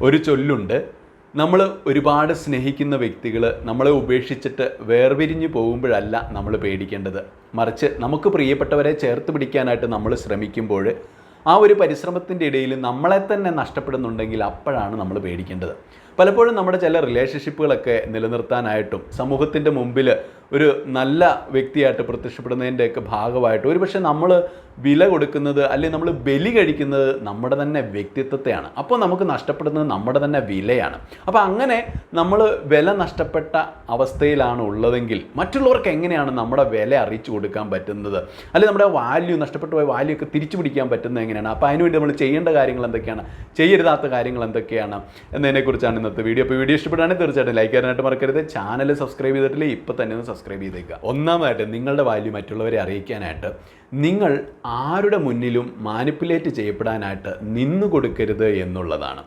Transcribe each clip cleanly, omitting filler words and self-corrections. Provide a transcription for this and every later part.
ഒരു ചൊല്ലുണ്ട്, നമ്മൾ ഒരുപാട് സ്നേഹിക്കുന്ന വ്യക്തികൾ നമ്മളെ ഉപേക്ഷിച്ചിട്ട് വേർപിരിഞ്ഞു പോകുമ്പോഴല്ല നമ്മൾ പേടിക്കേണ്ടത്. മറിച്ച് നമുക്ക് പ്രിയപ്പെട്ടവരെ ചേർത്ത് പിടിക്കാനായിട്ട് നമ്മൾ ശ്രമിക്കുമ്പോൾ ആ ഒരു പരിശ്രമത്തിൻ്റെ ഇടയിൽ നമ്മളെ തന്നെ നഷ്ടപ്പെടുന്നുണ്ടെങ്കിൽ അപ്പോഴാണ് നമ്മൾ പേടിക്കേണ്ടത്. പലപ്പോഴും നമ്മുടെ ചില റിലേഷൻഷിപ്പുകളൊക്കെ നിലനിർത്താനായിട്ടും സമൂഹത്തിൻ്റെ മുമ്പിൽ ഒരു നല്ല വ്യക്തിയായിട്ട് പ്രത്യക്ഷപ്പെടുന്നതിൻ്റെയൊക്കെ ഭാഗമായിട്ട് ഒരുപക്ഷെ നമ്മൾ വില കൊടുക്കുന്നത് അല്ലെങ്കിൽ നമ്മൾ ബലി കഴിക്കുന്നത് നമ്മുടെ തന്നെ വ്യക്തിത്വത്തെയാണ്. അപ്പോൾ നമുക്ക് നഷ്ടപ്പെടുന്നത് നമ്മുടെ തന്നെ വിലയാണ്. അപ്പോൾ അങ്ങനെ നമ്മൾ വില നഷ്ടപ്പെട്ട അവസ്ഥയിലാണ് ഉള്ളതെങ്കിൽ മറ്റുള്ളവർക്ക് എങ്ങനെയാണ് നമ്മുടെ വില അറിയിച്ചു കൊടുക്കാൻ പറ്റുന്നത്, അല്ലെങ്കിൽ നമ്മുടെ വാല്യൂ, നഷ്ടപ്പെട്ടു പോയ വാല്യൂ ഒക്കെ തിരിച്ചു പിടിക്കാൻ പറ്റുന്നത് എങ്ങനെയാണ്? അപ്പോൾ അതിനുവേണ്ടി നമ്മൾ ചെയ്യേണ്ട കാര്യങ്ങൾ എന്തൊക്കെയാണ്, ചെയ്യരുതാത്ത കാര്യങ്ങൾ എന്തൊക്കെയാണ് എന്നതിനെക്കുറിച്ചാണ് ഇന്നത്തെ വീഡിയോ. അപ്പോൾ വീഡിയോ ഇഷ്ടപ്പെടുകയാണെങ്കിൽ തീർച്ചയായിട്ടും ലൈക്ക് ചെയ്യാനായിട്ട് മറക്കരുത്. ചാനൽ സബ്സ്ക്രൈബ് ചെയ്തിട്ടില്ല ഇപ്പോൾ തന്നെ ഒന്ന് സബ്സ്ക്രൈബ് ചെയ്തേക്കുക. ഒന്നാമതായിട്ട് നിങ്ങളുടെ വാല്യൂ മറ്റുള്ളവരെ അറിയിക്കാനായിട്ട് നിങ്ങൾ ആരുടെ മുന്നിലും മാനിപ്പുലേറ്റ് ചെയ്യപ്പെടാനായിട്ട് നിന്നു കൊടുക്കരുത് എന്നുള്ളതാണ്.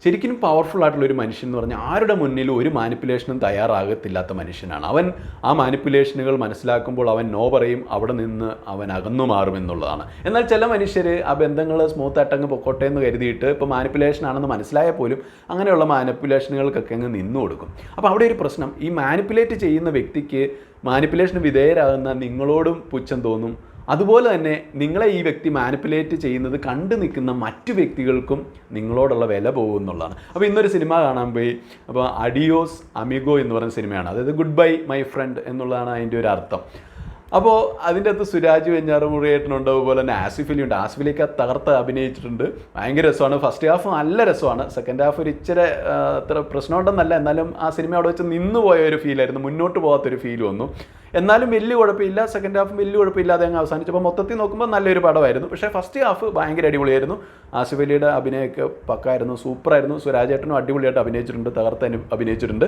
ശരിക്കും പവർഫുൾ ആയിട്ടുള്ളൊരു മനുഷ്യൻ എന്ന് പറഞ്ഞാൽ ആരുടെ മുന്നിലും ഒരു മാനിപ്പുലേഷനും തയ്യാറാകത്തില്ലാത്ത മനുഷ്യനാണ്. അവൻ ആ മാനിപ്പുലേഷനുകൾ മനസ്സിലാക്കുമ്പോൾ അവൻ നോ പറയും, അവിടെ നിന്ന് അവൻ അകന്നു മാറുമെന്നുള്ളതാണ്. എന്നാൽ ചില മനുഷ്യർ ആ ബന്ധങ്ങൾ സ്മൂത്തായിട്ടങ്ങ് പൊക്കോട്ടെ എന്ന് കരുതിയിട്ട് ഇപ്പോൾ മാനിപ്പുലേഷൻ ആണെന്ന് മനസ്സിലായാൽ പോലും അങ്ങനെയുള്ള മാനിപ്പുലേഷനുകൾക്കൊക്കെ അങ്ങ് നിന്നു കൊടുക്കും. അപ്പോൾ അവിടെ ഒരു പ്രശ്നം, ഈ മാനിപ്പുലേറ്റ് ചെയ്യുന്ന വ്യക്തിക്ക് മാനിപ്പുലേഷന് വിധേയരാകുന്ന നിങ്ങളോടും പുച്ഛം തോന്നും. അതുപോലെ തന്നെ നിങ്ങളെ ഈ വ്യക്തി മാനിപ്പുലേറ്റ് ചെയ്യുന്നത് കണ്ടു നിൽക്കുന്ന മറ്റു വ്യക്തികൾക്കും നിങ്ങളോടുള്ള വില പോകുമെന്നുള്ളതാണ്. അപ്പോൾ ഇന്നൊരു സിനിമ കാണാൻ പോയി. അപ്പോൾ അഡിയോസ് അമിഗോ എന്ന് പറയുന്ന സിനിമയാണ്. അതായത് ഗുഡ് ബൈ മൈ ഫ്രണ്ട് എന്നുള്ളതാണ് അതിൻ്റെ ഒരു അർത്ഥം. അപ്പോൾ അതിൻ്റെ അകത്ത് സുരാജ് വെഞ്ഞാറമൂടിയേട്ടനുണ്ട്, അതുപോലെ തന്നെ ആസിഫ് അലി ഉണ്ട്. ആസിഫ് അലിയൊക്കെ തകർത്ത് അഭിനയിച്ചിട്ടുണ്ട്. ഭയങ്കര രസമാണ്. ഫസ്റ്റ് ഹാഫ് നല്ല രസമാണ്. സെക്കൻഡ് ഹാഫ് ഒരു ഇച്ചിരി അത്ര പ്രശ്നമുണ്ടെന്നല്ല, എന്നാലും ആ സിനിമ അവിടെ വെച്ച് നിന്ന് പോയ ഒരു ഫീലായിരുന്നു, മുന്നോട്ട് പോകാത്തൊരു ഫീൽ വന്നു. എന്നാലും വലിയ കുഴപ്പമില്ല, സെക്കൻഡ് ഹാഫും വലിയ കുഴപ്പമില്ലാതെ അങ്ങ് അവസാനിച്ചപ്പോൾ മൊത്തത്തിൽ നോക്കുമ്പോൾ നല്ലൊരു പടമായിരുന്നു. പക്ഷേ ഫസ്റ്റ് ഹാഫ് ഭയങ്കര അടിപൊളിയായിരുന്നു. ആസിഫ് അലിയുടെ അഭിനയമൊക്കെ പക്കായിരുന്നു, സൂപ്പറായിരുന്നു. സുരാജ് ഏട്ടനും അടിപൊളിയായിട്ട് അഭിനയിച്ചിട്ടുണ്ട്, തകർത്ത് അഭിനയിച്ചിട്ടുണ്ട്.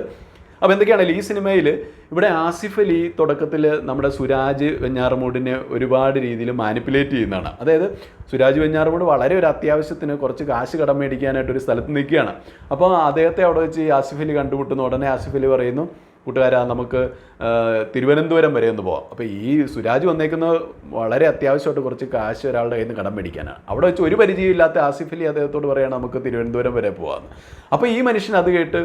അപ്പോൾ എന്തൊക്കെയാണെങ്കിലും ഈ സിനിമയിൽ ഇവിടെ ആസിഫ് അലി തുടക്കത്തിൽ നമ്മുടെ സുരാജ് വെഞ്ഞാറമൂടിനെ ഒരുപാട് രീതിയിൽ മാനിപ്പുലേറ്റ് ചെയ്യുന്നതാണ്. അതായത് സുരാജ് വെഞ്ഞാറമൂട് വളരെ ഒരു അത്യാവശ്യത്തിന് കുറച്ച് കാശ് കടം മേടിക്കാനായിട്ട് ഒരു സ്ഥലത്ത് നിൽക്കുകയാണ്. അപ്പോൾ അദ്ദേഹത്തെ അവിടെ വെച്ച് ഈ ആസിഫ് അലി കണ്ടുമുട്ടുന്ന ഉടനെ ആസിഫ് അലി പറയുന്നു, കൂട്ടുകാരാ നമുക്ക് തിരുവനന്തപുരം വരെ ഒന്ന് പോകാം. അപ്പോൾ ഈ സുരാജ് വന്നേക്കുന്നത് വളരെ അത്യാവശ്യമായിട്ട് കുറച്ച് കാശ് ഒരാളുടെ കയ്യിൽ നിന്ന് കടം മേടിക്കാനാണ്. അവിടെ വെച്ച് ഒരു പരിചയമില്ലാത്ത ആസിഫ് അലി അദ്ദേഹത്തോട് പറയുകയാണ് നമുക്ക് തിരുവനന്തപുരം വരെ പോകാമെന്ന്. അപ്പോൾ ഈ മനുഷ്യൻ അത് കേട്ട്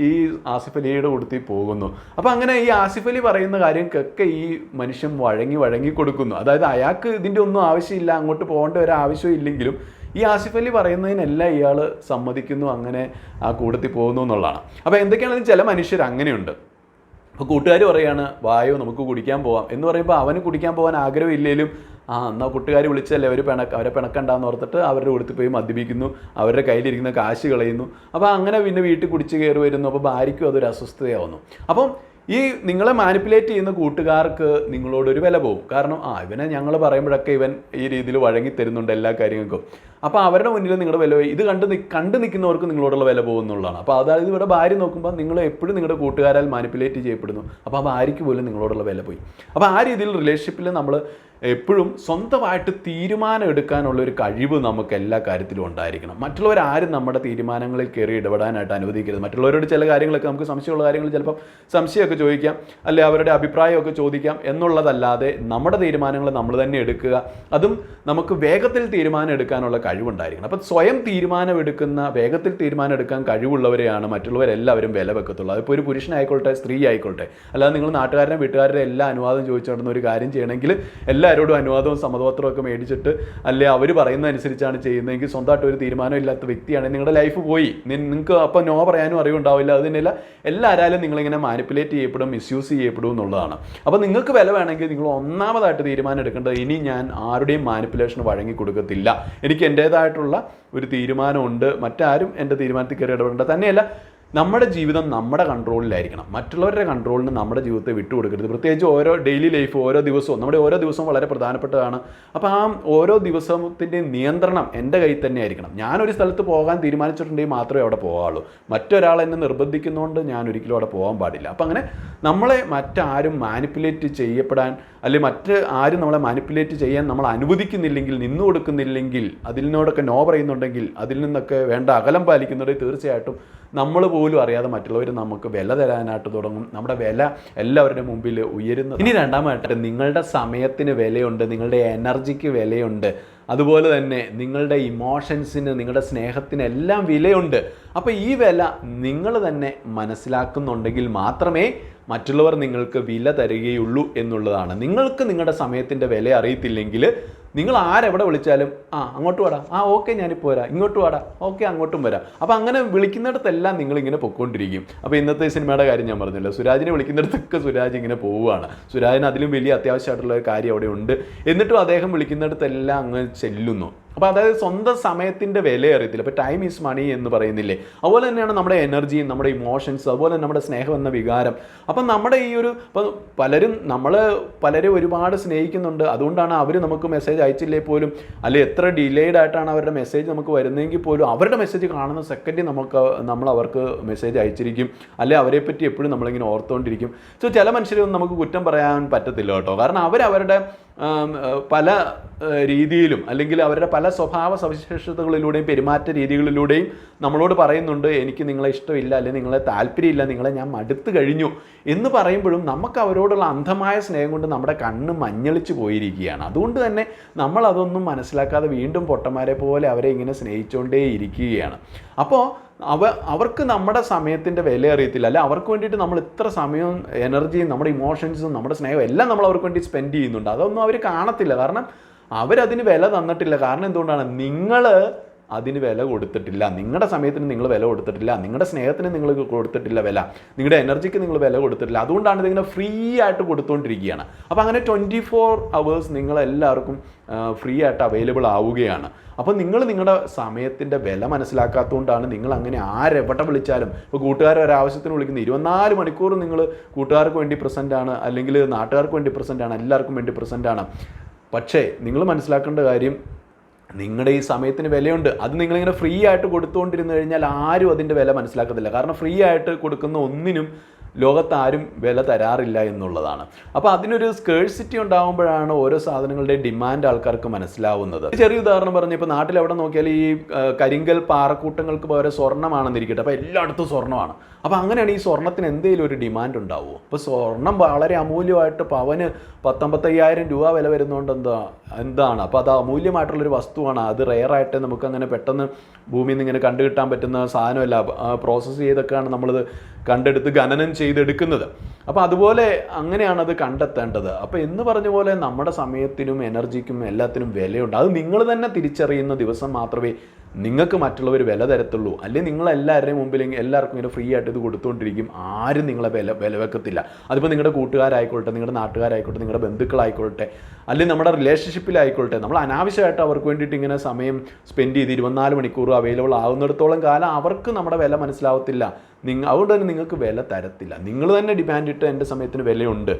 ഈ ആസിഫ് അലിയുടെ കൂട്ടത്തിൽ പോകുന്നു. അപ്പോൾ അങ്ങനെ ഈ ആസിഫ് അലി പറയുന്ന കാര്യങ്ങൾക്കൊക്കെ ഈ മനുഷ്യൻ വഴങ്ങി കൊടുക്കുന്നു. അതായത് അയാൾക്ക് ഇതിൻ്റെ ഒന്നും ആവശ്യമില്ല, അങ്ങോട്ട് പോകേണ്ട ഒരു ആവശ്യം ഇല്ലെങ്കിലും ഈ ആസിഫ് അലി പറയുന്നതിനെല്ലാം ഇയാൾ സമ്മതിക്കുന്നു, അങ്ങനെ ആ കൂട്ടത്തിൽ പോകുന്നു എന്നുള്ളതാണ്. അപ്പോൾ എന്തൊക്കെയാണെങ്കിലും ചില മനുഷ്യർ അങ്ങനെയുണ്ട്. അപ്പോൾ കൂട്ടുകാർ പറയുകയാണ് വായോ നമുക്ക് കുടിക്കാൻ പോവാം എന്ന് പറയുമ്പോൾ അവന് കുടിക്കാൻ പോകാൻ ആഗ്രഹമില്ലെങ്കിലും എന്നാൽ കൂട്ടുകാർ വിളിച്ചല്ലേ അവരെ പിണക്കണ്ടെന്ന് ഓർത്തിട്ട് അവരുടെ കൂട്ടത്തിൽ പോയി മദ്യപിക്കുന്നു, അവരുടെ കയ്യിലിരിക്കുന്ന കാശ് കളയുന്നു. അപ്പോൾ അങ്ങനെ പിന്നെ വീട്ടിൽ കുടിച്ച് കയറി വരുന്നു. അപ്പോൾ ഭാര്യയ്ക്കും അതൊരു അസ്വസ്ഥതയാവുന്നു. അപ്പം ഈ നിങ്ങളെ മാനിപ്പുലേറ്റ് ചെയ്യുന്ന കൂട്ടുകാർക്ക് നിങ്ങളോടൊരു വില പോകും. കാരണം ഇവനെ ഞങ്ങൾ പറയുമ്പോഴൊക്കെ ഇവൻ ഈ രീതിയിൽ വഴങ്ങി തരുന്നുണ്ട് എല്ലാ കാര്യങ്ങൾക്കും. അപ്പോൾ അവരുടെ മുന്നിൽ നിങ്ങളുടെ വില ഇത് കണ്ടു നിൽക്കുന്നവർക്ക് നിങ്ങളോടുള്ള വില പോകുന്നുള്ളതാണ്. അപ്പോൾ അതായത് ഇവിടെ ഭാര്യ നോക്കുമ്പോൾ നിങ്ങൾ എപ്പോഴും നിങ്ങളുടെ കൂട്ടുകാരാൽ മാനിപ്പുലേറ്റ് ചെയ്യപ്പെടുന്നു. അപ്പോൾ ആ ഭാര്യയ്ക്ക് പോലും നിങ്ങളോടുള്ള വില പോയി. അപ്പോൾ ആ രീതിയിൽ റിലേഷൻഷിപ്പിൽ നമ്മൾ എപ്പോഴും സ്വന്തമായിട്ട് തീരുമാനം എടുക്കാനുള്ളൊരു കഴിവ് നമുക്ക് എല്ലാ കാര്യത്തിലും ഉണ്ടായിരിക്കണം. മറ്റുള്ളവരാരും നമ്മുടെ തീരുമാനങ്ങളിൽ കയറി ഇടപെടാനായിട്ട് അനുവദിക്കരുത്. മറ്റുള്ളവരോട് ചില കാര്യങ്ങളൊക്കെ നമുക്ക് സംശയമുള്ള കാര്യങ്ങൾ ചിലപ്പം സംശയമൊക്കെ ചോദിക്കാം, അല്ലെ അവരുടെ അഭിപ്രായമൊക്കെ ചോദിക്കാം എന്നുള്ളതല്ലാതെ നമ്മുടെ തീരുമാനങ്ങൾ നമ്മൾ തന്നെ എടുക്കുക. അതും നമുക്ക് വേഗത്തിൽ തീരുമാനം എടുക്കാനുള്ള കഴിവുണ്ടായിരിക്കണം. അപ്പം സ്വയം വേഗത്തിൽ തീരുമാനം എടുക്കാൻ കഴിവുള്ളവരെയാണ് മറ്റുള്ളവരെല്ലാവരും വില വെക്കത്തുള്ളൂ. അതിപ്പോൾ ഒരു പുരുഷനായിക്കോട്ടെ സ്ത്രീ ആയിക്കോട്ടെ. അല്ലാതെ നിങ്ങൾ നാട്ടുകാരനെ വീട്ടുകാരുടെ എല്ലാ അനുവാദം ചോദിച്ചു നടന്ന ഒരു കാര്യം ചെയ്യണമെങ്കിൽ എല്ലാവരോടും അനുവാദവും സമ്മതപത്രവും ഒക്കെ മേടിച്ചിട്ട് അല്ലെ അവർ പറയുന്നതനുസരിച്ചാണ് ചെയ്യുന്നതെങ്കിൽ സ്വന്തമായിട്ട് ഒരു തീരുമാനം ഇല്ലാത്ത വ്യക്തിയാണെങ്കിൽ നിങ്ങളുടെ ലൈഫ് പോയി. നിങ്ങൾക്ക് അപ്പോൾ നോ പറയാനും അറിവുണ്ടാവില്ല. അത് തന്നെയല്ല എല്ലാവരും നിങ്ങളിങ്ങനെ മാനിപ്പുലേറ്റ് ചെയ്യപ്പെടും, മിസ്യൂസ് ചെയ്യപ്പെടും എന്നുള്ളതാണ്. അപ്പോൾ നിങ്ങൾക്ക് വില വേണമെങ്കിൽ നിങ്ങൾ ഒന്നാമതായിട്ട് തീരുമാനം എടുക്കേണ്ടത് ഇനി ഞാൻ ആരുടെയും മാനിപ്പുലേഷന് വഴങ്ങി കൊടുക്കത്തില്ല, എനിക്ക് എൻ്റേതായിട്ടുള്ള ഒരു തീരുമാനമുണ്ട്, മറ്റാരും എൻ്റെ തീരുമാനത്തിൽ കയറി ഇടപെടേണ്ട. തന്നെയല്ല നമ്മുടെ ജീവിതം നമ്മുടെ കൺട്രോളിലായിരിക്കണം. മറ്റുള്ളവരുടെ കൺട്രോളിന് നമ്മുടെ ജീവിതത്തെ വിട്ടുകൊടുക്കരുത്. പ്രത്യേകിച്ച് ഡെയിലി ലൈഫ് ഓരോ ദിവസവും വളരെ പ്രധാനപ്പെട്ടതാണ്. അപ്പോൾ ആ ഓരോ ദിവസത്തിൻ്റെ നിയന്ത്രണം എൻ്റെ കയ്യിൽ തന്നെ ആയിരിക്കണം. ഞാനൊരു സ്ഥലത്ത് പോകാൻ തീരുമാനിച്ചിട്ടുണ്ടെങ്കിൽ മാത്രമേ അവിടെ പോകാവുള്ളൂ. മറ്റൊരാൾ എന്നെ നിർബന്ധിക്കുന്നതുകൊണ്ട് ഞാൻ ഒരിക്കലും അവിടെ പോകാൻ പാടില്ല. അപ്പോൾ അങ്ങനെ നമ്മളെ മറ്റാരും മാനിപ്പുലേറ്റ് ചെയ്യപ്പെടാൻ, അല്ലെങ്കിൽ മറ്റ് ആരും നമ്മളെ മാനിപ്പുലേറ്റ് ചെയ്യാൻ നമ്മൾ അനുവദിക്കുന്നില്ലെങ്കിൽ, നിന്നു കൊടുക്കുന്നില്ലെങ്കിൽ, അതിനോടൊക്കെ നോ പറയുന്നുണ്ടെങ്കിൽ, അതിൽ നിന്നൊക്കെ വേണ്ട അകലം പാലിക്കുന്നുണ്ടെങ്കിൽ തീർച്ചയായിട്ടും നമ്മൾ പോലും അറിയാതെ മറ്റുള്ളവർ നമുക്ക് വില തരാനായിട്ട് തുടങ്ങും. നമ്മുടെ വില എല്ലാവരുടെ മുമ്പിൽ ഉയരുന്നത്. ഇനി രണ്ടാമതായിട്ട് നിങ്ങളുടെ സമയത്തിന് വിലയുണ്ട്, നിങ്ങളുടെ എനർജിക്ക് വിലയുണ്ട്, അതുപോലെ തന്നെ നിങ്ങളുടെ ഇമോഷൻസിന്, നിങ്ങളുടെ സ്നേഹത്തിന് എല്ലാം വിലയുണ്ട്. അപ്പോൾ ഈ വില നിങ്ങൾ തന്നെ മനസ്സിലാക്കുന്നുണ്ടെങ്കിൽ മാത്രമേ മറ്റുള്ളവർ നിങ്ങൾക്ക് വില തരികയുള്ളൂ എന്നുള്ളതാണ്. നിങ്ങൾക്ക് നിങ്ങളുടെ സമയത്തിൻ്റെ വില അറിയത്തില്ലെങ്കിൽ നിങ്ങൾ ആരെവിടെ വിളിച്ചാലും അങ്ങോട്ട് വാടാ, ഓക്കെ ഞാനിപ്പോൾ വരാം, ഇങ്ങോട്ട് വാടാ, ഓക്കെ അങ്ങോട്ടും വരാം. അപ്പോൾ അങ്ങനെ വിളിക്കുന്നിടത്തെല്ലാം നിങ്ങളിങ്ങനെ പൊയ്ക്കൊണ്ടിരിക്കും. അപ്പോൾ ഇന്നത്തെ സിനിമയുടെ കാര്യം ഞാൻ പറഞ്ഞല്ലോ, സുരാജിനെ വിളിക്കുന്നിടത്തൊക്കെ സുരാജ് ഇങ്ങനെ പോവുകയാണ്. സുരാജിന് അതിലും വലിയ അത്യാവശ്യമായിട്ടുള്ള ഒരു കാര്യം അവിടെ ഉണ്ട്, എന്നിട്ടും അദ്ദേഹം വിളിക്കുന്നിടത്തെല്ലാം അങ്ങ് ചെല്ലുന്നു. അപ്പോൾ അതായത് സ്വന്തം സമയത്തിൻ്റെ വില അറിയത്തില്ല. അപ്പോൾ ടൈം ഈസ് മണി എന്ന് പറയുന്നില്ലേ, അതുപോലെ തന്നെയാണ് നമ്മുടെ എനർജിയും നമ്മുടെ ഇമോഷൻസ്, അതുപോലെ നമ്മുടെ സ്നേഹം എന്ന വികാരം. അപ്പം നമ്മുടെ ഈ ഒരു ഇപ്പോൾ പലരും ഒരുപാട് സ്നേഹിക്കുന്നുണ്ട്, അതുകൊണ്ടാണ് അവർ നമുക്ക് മെസ്സേജ് അയച്ചില്ലേ പോലും, അല്ലെങ്കിൽ എത്ര ഡിലേഡ് ആയിട്ടാണ് അവരുടെ മെസ്സേജ് നമുക്ക് വരുന്നതെങ്കിൽ പോലും അവരുടെ മെസ്സേജ് കാണുന്ന സെക്കൻഡിൽ നമ്മൾ അവർക്ക് മെസ്സേജ് അയച്ചിരിക്കും, അല്ലെങ്കിൽ അവരെ പറ്റി എപ്പോഴും നമ്മളിങ്ങനെ ഓർത്തുകൊണ്ടിരിക്കും. സോ ചില മനുഷ്യരൊന്നും നമുക്ക് കുറ്റം പറയാൻ പറ്റത്തില്ല കേട്ടോ, കാരണം അവരവരുടെ പല രീതിയിലും അല്ലെങ്കിൽ അവരുടെ പല സ്വഭാവ സവിശേഷതകളിലൂടെയും പെരുമാറ്റ രീതികളിലൂടെയും നമ്മളോട് പറയുന്നുണ്ട്, എനിക്ക് നിങ്ങളെ ഇഷ്ടമില്ല, അല്ലെങ്കിൽ നിങ്ങളെ താല്പര്യമില്ല, നിങ്ങളെ ഞാൻ മടുത്തു കഴിഞ്ഞു എന്ന് പറയുമ്പോഴും നമുക്ക് അവരോടുള്ള അന്ധമായ സ്നേഹം കൊണ്ട് നമ്മുടെ കണ്ണ് മഞ്ഞളിച്ച് പോയിരിക്കുകയാണ്. അതുകൊണ്ട് തന്നെ നമ്മൾ അതൊന്നും മനസ്സിലാക്കാതെ വീണ്ടും പൊട്ടന്മാരെ പോലെ അവരെ ഇങ്ങനെ സ്നേഹിച്ചുകൊണ്ടേ ഇരിക്കുകയാണ്. അപ്പോൾ അവർക്ക് നമ്മുടെ സമയത്തിൻ്റെ വില അറിയത്തില്ല, അല്ലെ അവർക്ക് വേണ്ടിയിട്ട് നമ്മൾ ഇത്ര സമയവും എനർജിയും നമ്മുടെ ഇമോഷൻസും നമ്മുടെ സ്നേഹവും എല്ലാം നമ്മൾ അവർക്ക് വേണ്ടി സ്പെൻഡ് ചെയ്യുന്നുണ്ട്. അതൊന്നും അവർ കാണത്തില്ല, കാരണം അവരതിന് വില തന്നിട്ടില്ല. കാരണം എന്തുകൊണ്ടാണ്? നിങ്ങൾ അതിന് വില കൊടുത്തിട്ടില്ല, നിങ്ങളുടെ സമയത്തിന് നിങ്ങൾ വില കൊടുത്തിട്ടില്ല, നിങ്ങളുടെ സ്നേഹത്തിന് നിങ്ങൾ കൊടുത്തിട്ടില്ല വില, നിങ്ങളുടെ എനർജിക്ക് നിങ്ങൾ വില കൊടുത്തിട്ടില്ല. അതുകൊണ്ടാണ് ഇതിങ്ങനെ ഫ്രീ ആയിട്ട് കൊടുത്തുകൊണ്ടിരിക്കുകയാണ്. അപ്പോൾ അങ്ങനെ 24 hours നിങ്ങളെല്ലാവർക്കും ഫ്രീ ആയിട്ട് അവൈലബിൾ ആവുകയാണ്. അപ്പോൾ നിങ്ങൾ നിങ്ങളുടെ സമയത്തിൻ്റെ വില മനസ്സിലാക്കാത്തതുകൊണ്ടാണ് നിങ്ങൾ അങ്ങനെ ആരെവിടെ വിളിച്ചാലും, ഇപ്പോൾ കൂട്ടുകാർ ഒരാവശ്യത്തിന് വിളിക്കുന്നത് 24 മണിക്കൂർ നിങ്ങൾ കൂട്ടുകാർക്ക് വേണ്ടി പ്രസൻ്റ് ആണ്, അല്ലെങ്കിൽ നാട്ടുകാർക്ക് വേണ്ടി പ്രസൻ്റ് ആണ്, എല്ലാവർക്കും വേണ്ടി പ്രസൻ്റ് ആണ്. പക്ഷേ നിങ്ങൾ മനസ്സിലാക്കേണ്ട കാര്യം, നിങ്ങളുടെ ഈ സമയത്തിന് വിലയുണ്ട്. അത് നിങ്ങളിങ്ങനെ ഫ്രീ ആയിട്ട് കൊടുത്തുകൊണ്ടിരുന്നു കഴിഞ്ഞാൽ ആരും അതിൻ്റെ വില മനസ്സിലാക്കത്തില്ല. കാരണം ഫ്രീ ആയിട്ട് കൊടുക്കുന്ന ഒന്നിനും ലോകത്താരും വില തരാറില്ല എന്നുള്ളതാണ്. അപ്പോൾ അതിനൊരു സ്കേഴ്സിറ്റി ഉണ്ടാകുമ്പോഴാണ് ഓരോ സാധനങ്ങളുടെ ഡിമാൻഡ് ആൾക്കാർക്ക് മനസ്സിലാവുന്നത്. ചെറിയ ഉദാഹരണം പറഞ്ഞ്, ഇപ്പോൾ നാട്ടിൽ എവിടെ നോക്കിയാൽ ഈ കരിങ്കൽ പാറക്കൂട്ടങ്ങൾക്ക് പകരം സ്വർണ്ണമാണെന്നിരിക്കട്ടെ, അപ്പോൾ എല്ലായിടത്തും സ്വർണ്ണമാണ്. അപ്പോൾ അങ്ങനെയാണ് ഈ സ്വർണ്ണത്തിന് എന്തെങ്കിലും ഒരു ഡിമാൻഡ് ഉണ്ടാവുമോ? അപ്പോൾ സ്വർണം വളരെ അമൂല്യമായിട്ട് പവന് 19,000 രൂപ വില വരുന്നതുകൊണ്ട് എന്താണ് അപ്പോൾ അത് അമൂല്യമായിട്ടുള്ളൊരു വസ്തുവാണ്. അത് റെയറായിട്ട് നമുക്കങ്ങനെ പെട്ടെന്ന് ഭൂമിയിൽ നിന്ന് ഇങ്ങനെ കണ്ടുകിട്ടാൻ പറ്റുന്ന സാധനമല്ല, പ്രോസസ്സ് ചെയ്തൊക്കെയാണ് നമ്മളിത് കണ്ടെടുത്ത് ഖനനം ചെയ്തെടുക്കുന്നത്. അപ്പോൾ അതുപോലെ അങ്ങനെയാണത് കണ്ടെത്തേണ്ടത്. അപ്പോൾ എന്ന് പറഞ്ഞ പോലെ നമ്മുടെ സമയത്തിനും എനർജിക്കും എല്ലാത്തിനും വിലയുണ്ട്. അത് നിങ്ങൾ തന്നെ തിരിച്ചറിയുന്ന ദിവസം മാത്രമേ നിങ്ങൾക്ക് മറ്റുള്ളവർ വില തരത്തുള്ളൂ. അല്ലെങ്കിൽ നിങ്ങളെല്ലാവരുടെയും മുമ്പിൽ എല്ലാവർക്കും ഇങ്ങനെ ഫ്രീ ആയിട്ട് ഇത് കൊടുത്തുകൊണ്ടിരിക്കും, ആരും നിങ്ങളെ വില വെക്കത്തില്ല. അതിപ്പോൾ നിങ്ങളുടെ കൂട്ടുകാരായിക്കോട്ടെ, നിങ്ങളുടെ നാട്ടുകാരായിക്കോട്ടെ, നിങ്ങളുടെ ബന്ധുക്കളായിക്കോട്ടെ, അല്ലെങ്കിൽ നമ്മുടെ റിലേഷൻഷിപ്പിലായിക്കോട്ടെ, നമ്മൾ അനാവശ്യമായിട്ട് അവർക്ക് വേണ്ടിയിട്ട് ഇങ്ങനെ സമയം സ്പെൻഡ് ചെയ്ത് 24 മണിക്കൂർ അവൈലബിൾ ആകുന്നിടത്തോളം കാലം അവർക്ക് നമ്മുടെ വില മനസ്സിലാവത്തില്ല. അതുകൊണ്ട് തന്നെ നിങ്ങൾക്ക് വില തരത്തില്ല. നിങ്ങൾ തന്നെ ഡിമാൻഡ് ഇട്ട് എൻ്റെ സമയത്തിന് വിലയുണ്ട്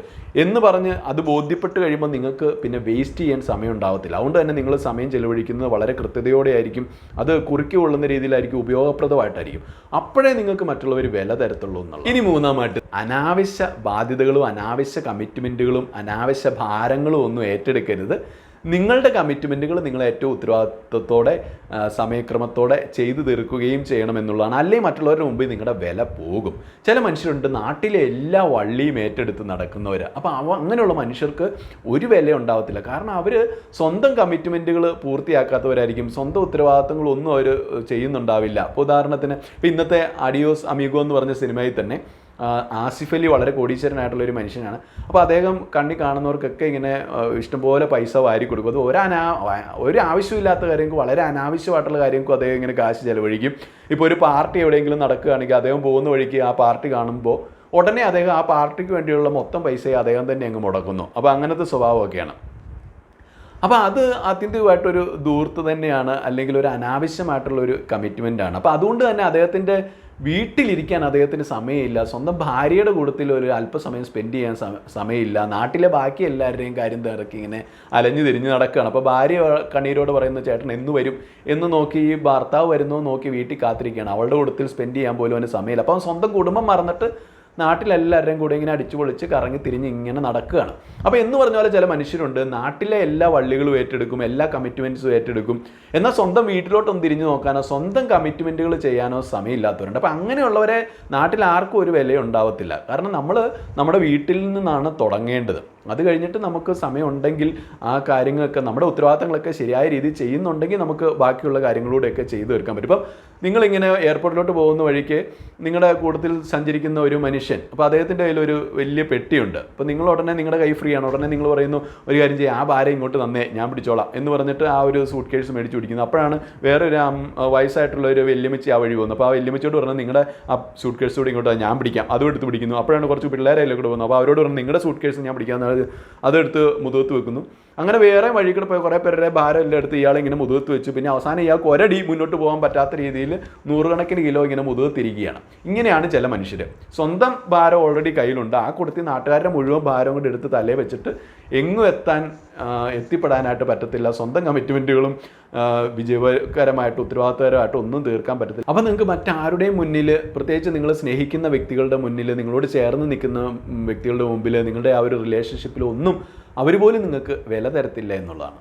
എന്ന് പറഞ്ഞ് അത് ബോധ്യപ്പെട്ട് കഴിയുമ്പോൾ നിങ്ങൾക്ക് പിന്നെ വേസ്റ്റ് ചെയ്യാൻ സമയം ഉണ്ടാവത്തില്ല. അതുകൊണ്ട് തന്നെ നിങ്ങൾ സമയം ചെലവഴിക്കുന്നത് വളരെ കൃത്യതയോടെ ആയിരിക്കും, അത് കുറുക്കി കൊള്ളുന്ന രീതിയിലായിരിക്കും, ഉപയോഗപ്രദമായിട്ടായിരിക്കും. അപ്പോഴേ നിങ്ങൾക്ക് മറ്റുള്ളവർ വില തരത്തുള്ളൂ എന്നുള്ളത്. ഇനി മൂന്നാമായിട്ട്, അനാവശ്യ ബാധ്യതകളും അനാവശ്യ കമ്മിറ്റ്മെൻറ്റുകളും അനാവശ്യ ഭാരങ്ങളും ഒന്നും ഏറ്റെടുക്കരുത്. നിങ്ങളുടെ കമ്മിറ്റ്മെൻറ്റുകൾ നിങ്ങൾ ഏറ്റവും ഉത്തരവാദിത്വത്തോടെ സമയക്രമത്തോടെ ചെയ്തു തീർക്കുകയും ചെയ്യണമെന്നുള്ളതാണ്. അല്ലെങ്കിൽ മറ്റുള്ളവരുടെ മുമ്പിൽ നിങ്ങളുടെ വില പോകും. ചില മനുഷ്യരുണ്ട് നാട്ടിലെ എല്ലാ വള്ളിയും ഏറ്റെടുത്ത് നടക്കുന്നവർ. അപ്പോൾ അങ്ങനെയുള്ള മനുഷ്യർക്ക് ഒരു വില ഉണ്ടാവത്തില്ല. കാരണം അവർ സ്വന്തം കമ്മിറ്റ്മെൻറ്റുകൾ പൂർത്തിയാക്കാത്തവരായിരിക്കും, സ്വന്തം ഉത്തരവാദിത്തങ്ങളൊന്നും അവർ ചെയ്യുന്നുണ്ടാവില്ല. ഇപ്പോൾ ഉദാഹരണത്തിന് ഇപ്പോൾ ഇന്നത്തെ അഡിയോസ് അമീഗോ എന്ന് പറഞ്ഞ സിനിമയിൽ തന്നെ ആസിഫ് അലി വളരെ കോടീശ്വരനായിട്ടുള്ളൊരു മനുഷ്യനാണ്. അപ്പോൾ അദ്ദേഹം കണ്ണി കാണുന്നവർക്കൊക്കെ ഇങ്ങനെ ഇഷ്ടംപോലെ പൈസ വാരി കൊടുക്കും. അത് ഒരു ആവശ്യമില്ലാത്ത കാര്യങ്ങൾക്ക്, വളരെ അനാവശ്യമായിട്ടുള്ള കാര്യങ്ങൾക്കും അദ്ദേഹം ഇങ്ങനെ കാശ് ചിലവഴിക്കും. ഇപ്പോൾ ഒരു പാർട്ടി എവിടെയെങ്കിലും നടക്കുകയാണെങ്കിൽ അദ്ദേഹം പോകുന്ന വഴിക്ക് ആ പാർട്ടി കാണുമ്പോൾ ഉടനെ അദ്ദേഹം ആ പാർട്ടിക്ക് വേണ്ടിയുള്ള മൊത്തം പൈസയെ അദ്ദേഹം തന്നെ അങ്ങ് മുടക്കുന്നു. അപ്പോൾ അങ്ങനത്തെ സ്വഭാവമൊക്കെയാണ്. അപ്പോൾ അത് ആത്യന്തികമായിട്ടൊരു ധൂർത്ത് തന്നെയാണ്, അല്ലെങ്കിൽ ഒരു അനാവശ്യമായിട്ടുള്ളൊരു കമ്മിറ്റ്മെൻറ്റാണ്. അപ്പോൾ അതുകൊണ്ട് തന്നെ അദ്ദേഹത്തിൻ്റെ വീട്ടിലിരിക്കാൻ അദ്ദേഹത്തിന് സമയമില്ല, സ്വന്തം ഭാര്യയുടെ കൂട്ടത്തിൽ ഒരു അല്പസമയം സ്പെൻഡ് ചെയ്യാൻ സമയമില്ല, നാട്ടിലെ ബാക്കി എല്ലാവരുടെയും കാര്യം തിരക്കി ഇങ്ങനെ അലഞ്ഞു തിരിഞ്ഞ് നടക്കുകയാണ്. അപ്പോൾ ഭാര്യ കണ്ണീരോട് പറയുന്ന ചേട്ടൻ എന്ന് വരും എന്ന് നോക്കി, ഈ ഭർത്താവ് വരുന്നു നോക്കി വീട്ടിൽ കാത്തിരിക്കുകയാണ്. അവളുടെ കൂട്ടത്തിൽ സ്പെൻഡ് ചെയ്യാൻ പോലും അവന് സമയമില്ല. അപ്പോൾ അവൻ സ്വന്തം കുടുംബം മറന്നിട്ട് നാട്ടിലെല്ലാവരുടെയും കൂടെ ഇങ്ങനെ അടിച്ചു പൊളിച്ച് കറങ്ങി തിരിഞ്ഞ് ഇങ്ങനെ നടക്കുകയാണ്. അപ്പോൾ എന്ന് പറഞ്ഞ പോലെ ചില മനുഷ്യരുണ്ട്, നാട്ടിലെ എല്ലാ വള്ളികളും ഏറ്റെടുക്കും, എല്ലാ കമ്മിറ്റ്മെൻറ്റ്സും ഏറ്റെടുക്കും, എന്നാൽ സ്വന്തം വീട്ടിലോട്ടൊന്ന് തിരിഞ്ഞു നോക്കാനോ സ്വന്തം കമ്മിറ്റ്മെൻറ്റുകൾ ചെയ്യാനോ സമയമില്ലാത്തവരുണ്ട്. അപ്പോൾ അങ്ങനെയുള്ളവരെ നാട്ടിൽ ആർക്കും ഒരു വില ഉണ്ടാവത്തില്ല. കാരണം നമ്മൾ നമ്മുടെ വീട്ടിൽ നിന്നാണ് തുടങ്ങേണ്ടത്. അത് കഴിഞ്ഞിട്ട് നമുക്ക് സമയമുണ്ടെങ്കിൽ ആ കാര്യങ്ങളൊക്കെ, നമ്മുടെ ഉത്തരവാദിത്തങ്ങളൊക്കെ ശരിയായ രീതിയിൽ ചെയ്യുന്നുണ്ടെങ്കിൽ നമുക്ക് ബാക്കിയുള്ള കാര്യങ്ങളൂടെയൊക്കെ ചെയ്തു തീർക്കാൻ പറ്റും. ഇപ്പം നിങ്ങളിങ്ങനെ എയർപോർട്ടിലോട്ട് പോകുന്ന വഴിക്ക് നിങ്ങളുടെ കൂട്ടത്തിൽ സഞ്ചരിക്കുന്ന ഒരു മനുഷ്യൻ, അപ്പോൾ അദ്ദേഹത്തിൻ്റെ കയ്യിൽ ഒരു വലിയ പെട്ടിയുണ്ട്. അപ്പോൾ നിങ്ങൾ ഉടനെ, നിങ്ങളുടെ കൈ ഫ്രീ ആണ്, ഉടനെ നിങ്ങൾ പറയുന്നു ഒരു കാര്യം ചെയ്യാം, ആ ഭാരം ഇങ്ങോട്ട് തന്നേ, ഞാൻ പിടിച്ചോളാം എന്ന് പറഞ്ഞിട്ട് ആ ഒരു സൂട്ട് കേസ് മേടിച്ച് പിടിക്കുന്നു. അപ്പോഴാണ് വേറൊരു വയസ്സായിട്ടുള്ള ഒരു വല്യമ്മച്ചി ആ വഴി പോകുന്നത്. അപ്പോൾ ആ വല്യമ്മച്ചിയോട് പറഞ്ഞാൽ നിങ്ങളുടെ ആ സൂട്ട് കേസ് കൂടി ഇങ്ങോട്ട് ഞാൻ പിടിക്കാം, അതും എടുത്ത് പിടിക്കുന്നു. അപ്പോഴാണ് കുറച്ച് പിള്ളേരെല്ലാം കൂടെ പോകുന്നത്. അപ്പോൾ അവരോട് പറഞ്ഞു നിങ്ങളുടെ സൂട്ട് കേസ് ഞാൻ പിടിക്കാമെന്ന്, അതെടുത്ത് മുതുകത്ത് വെക്കുന്നു. അങ്ങനെ വേറെ വഴി കൂടെ പോയി കുറേ പേരുടെ ഭാരം എല്ലാം എടുത്ത് ഇയാളിങ്ങനെ മുതുകത്ത് വെച്ചു. പിന്നെ അവസാനം ഇയാൾക്ക് ഒരടി മുന്നോട്ട് പോകാൻ പറ്റാത്ത രീതിയിൽ 100 കണക്കിന് കിലോ ഇങ്ങനെ മുതുകത്തിരിക്കുകയാണ്. ഇങ്ങനെയാണ് ചില മനുഷ്യർ. സ്വന്തം ഭാരം ഓൾറെഡി കയ്യിലുണ്ട്, ആ കൂട്ടത്തിൽ നാട്ടുകാരുടെ മുഴുവൻ ഭാരം കൊണ്ട് എടുത്ത് തലേ വെച്ചിട്ട് എങ്ങും എത്തിപ്പെടാനായിട്ട് പറ്റത്തില്ല. സ്വന്തം കമ്മിറ്റ്മെൻറ്റുകളും വിജയകരമായിട്ട് ഉത്തരവാദിത്തകരമായിട്ട് ഒന്നും തീർക്കാൻ പറ്റത്തില്ല. അപ്പോൾ നിങ്ങൾക്ക് മറ്റാരുടെയും മുന്നിൽ, പ്രത്യേകിച്ച് നിങ്ങൾ സ്നേഹിക്കുന്ന വ്യക്തികളുടെ മുന്നിൽ, നിങ്ങളോട് ചേർന്ന് നിൽക്കുന്ന വ്യക്തികളുടെ മുമ്പിൽ, നിങ്ങളുടെ ആ ഒരു റിലേഷൻഷിപ്പിൽ ഒന്നും അവർ പോലും നിങ്ങൾക്ക് വില തരത്തില്ല എന്നുള്ളതാണ്.